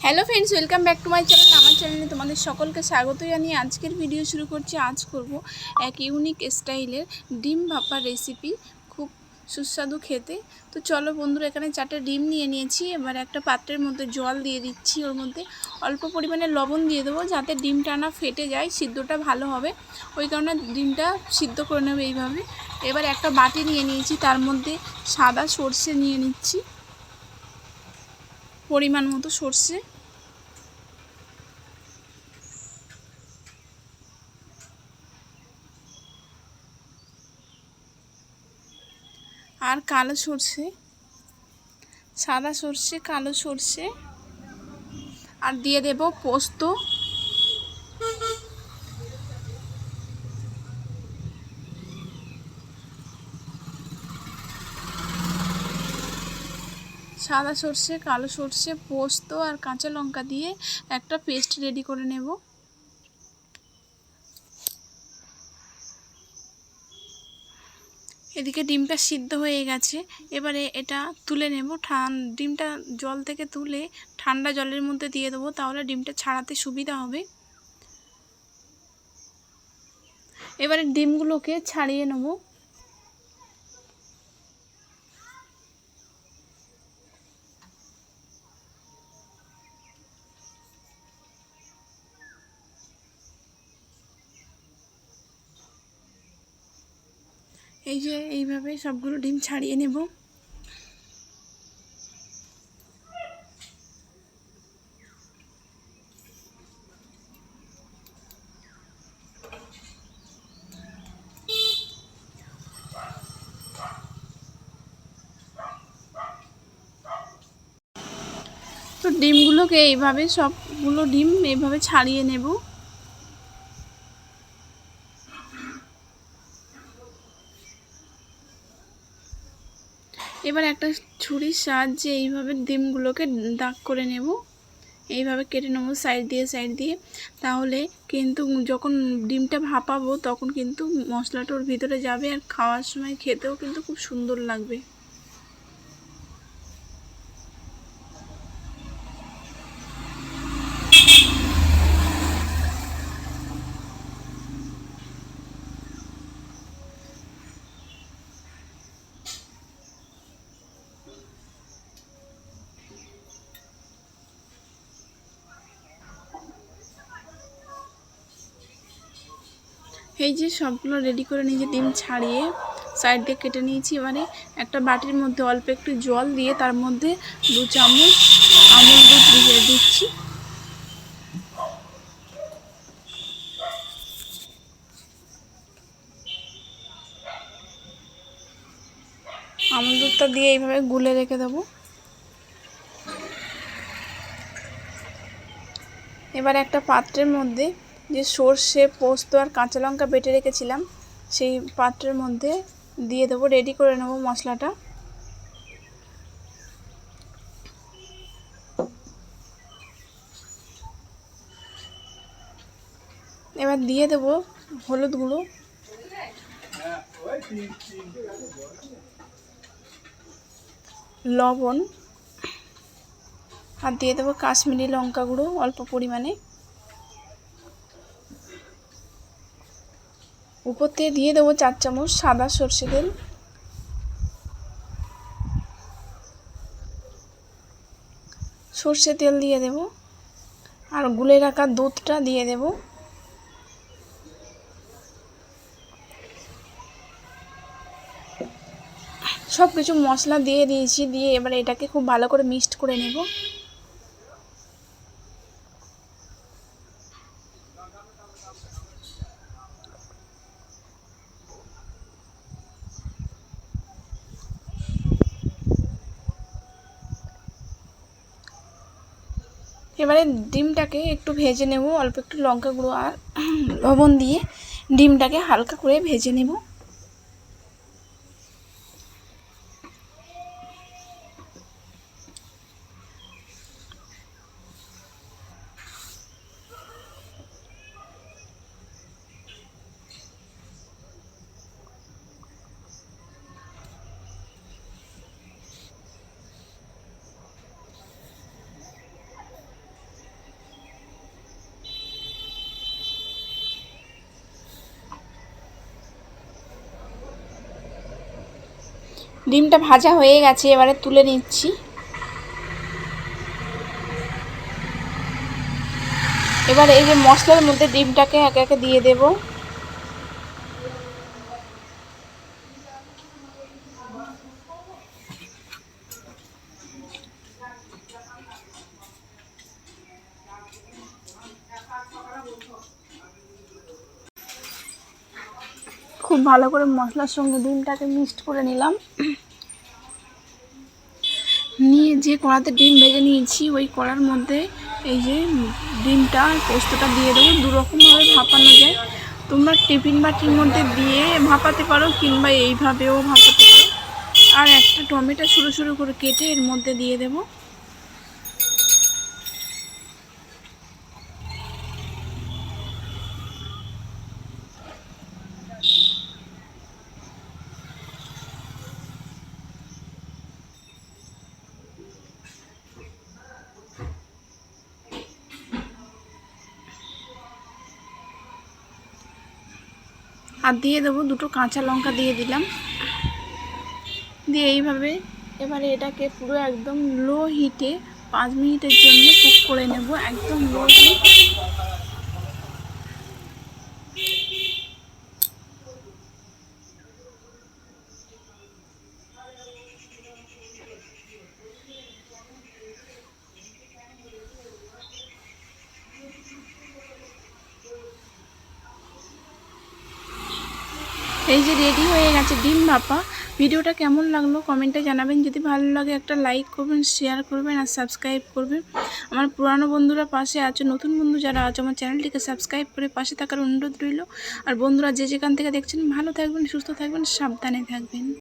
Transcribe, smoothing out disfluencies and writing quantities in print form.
Hello friends, welcome back to my channel. আমার চ্যানেলে তোমাদের সকলকে স্বাগত জানিয়ে আজকের ভিডিও শুরু করছি। আজ করব এক ইউনিক স্টাইলের ডিম ভাপা রেসিপি, খুব সুস্বাদু খেতে। তো চলো বন্ধুরা, এখানে 4টে ডিম নিয়ে নিয়েছি। এবার একটা পাত্রের মধ্যে জল দিয়ে দিচ্ছি, ওর মধ্যে অল্প পরিমাণে লবণ দিয়ে দেবো যাতে ডিমটা না ফেটে যায়, সিদ্ধটা ভালো হবে। ওই কারণে ডিমটা সিদ্ধ করে নেবে এইভাবে। এবার একটা বাটি নিয়ে নিয়েছি, তার মধ্যে সাদা সর্ষে নিয়ে নিচ্ছি, পরিমাণ মতো সর্ষে, আর কালো সর্ষে, সাদা সর্ষে, কালো সর্ষে, আর দিয়ে দেব পোস্ত, সাদা সর্ষে, কালো সর্ষে, পোস্ত আর কাঁচা লঙ্কা দিয়ে একটা পেস্ট রেডি করে নেব। এদিকে ডিমটা সিদ্ধ হয়ে গেছে, এবারে এটা তুলে নেব। ডিমটা জল থেকে তুলে ঠান্ডা জলের মধ্যে দিয়ে দেবো, তাহলে ডিমটা ছাড়াতে সুবিধা হবে। এবারে ডিমগুলোকে ছাড়িয়ে নেব। এই যে এইভাবে সবগুলো ডিম ছাড়িয়ে নেব। তো ডিমগুলোকে এইভাবে সবগুলো ডিম এইভাবে ছাড়িয়ে নেব। এবার একটা ছুরির সাহায্যে এইভাবে ডিমগুলোকে দাগ করে নেব, এইভাবে কেটে নেব সাইড দিয়ে। তাহলে কিন্তু যখন ডিমটা ভাপাবো তখন কিন্তু মশলাটা ওর ভিতরে যাবে, আর খাওয়ার সময় খেতেও কিন্তু খুব সুন্দর লাগবে। এই যে সবগুলো রেডি করে নিয়েছি, ডিম ছাড়িয়ে সাইড দিয়ে কেটে নিয়েছি। এবারে একটা বাটির মধ্যে অল্প একটু জল দিয়ে তার মধ্যে 2 চামচ আমুল দুধ দিয়ে দিচ্ছি। আমুল দুধটা দিয়ে এইভাবে গুলে রেখে দেবো। এবার একটা পাত্রের মধ্যে যে সর্ষে, পোস্ত আর কাঁচা লঙ্কা বেটে রেখেছিলাম সেই পাত্রের মধ্যে দিয়ে দেবো, রেডি করে নেব মশলাটা। এবার দিয়ে দেব হলুদ গুঁড়ো, লবণ, আর দিয়ে দেবো কাশ্মীরি লঙ্কা গুঁড়ো অল্প পরিমাণে। উপর থেকে দিয়ে দেবো 4 চামচ সাদা সর্ষে তেল। সর্ষে তেল দিয়ে দেব, আর গুলে রাখা দুধটা দিয়ে দেব। সব কিছু মশলা দিয়ে দিয়েছি, দিয়ে এবার এটাকে খুব ভালো করে মিক্সড করে নেব। এবারে ডিমটাকে একটু ভেজে নেব, অল্প একটু লঙ্কা গুঁড়ো আর লবণ দিয়ে ডিমটাকে হালকা করে ভেজে নেব। ডিমটা ভাজা হয়ে গেছে, এবারে তুলে নিচ্ছি। এবার এই যে মশলার মধ্যে ডিমটাকে একে একে দিয়ে দেব। খুব ভালো করে মশলার সঙ্গে ডিমটাকে মিক্সড করে নিলাম। নিয়ে যে কড়াতে ডিম ভেজে নিয়েছি ওই কড়ার মধ্যে এই যে ডিমটা পোস্তটা দিয়ে দেবো। দুরকমভাবে ভাপানো যায়, তোমরা টিফিন বাটির মধ্যে দিয়ে ভাপাতে পারো কিংবা এইভাবেও ভাপাতে পারো। আর একটা টমেটো সরু সরু করে কেটে এর মধ্যে দিয়ে দেবো। আর দিয়ে দেবো দুটো কাঁচা লঙ্কা দিয়ে দিলাম। দিয়ে এইভাবে এবারে এটাকে পুরো একদম লো হিটে 5 মিনিটের জন্য কুক করে নেব, একদম লো হিট। এই যে রেডি হয়ে গেছে ডিম ভাপা। ভিডিওটা কেমন লাগলো কমেন্টে জানাবেন। যদি ভালো লাগে একটা লাইক করবেন, শেয়ার করবেন আর সাবস্ক্রাইব করবেন। আমার পুরানো বন্ধুরা পাশে আছে, নতুন বন্ধু যারা আছে আমার চ্যানেলটিকে সাবস্ক্রাইব করে পাশে থাকার অনুরোধ রইল। আর বন্ধুরা যে যেখান থেকে দেখছেন ভালো থাকবেন, সুস্থ থাকবেন, সাবধানে থাকবেন।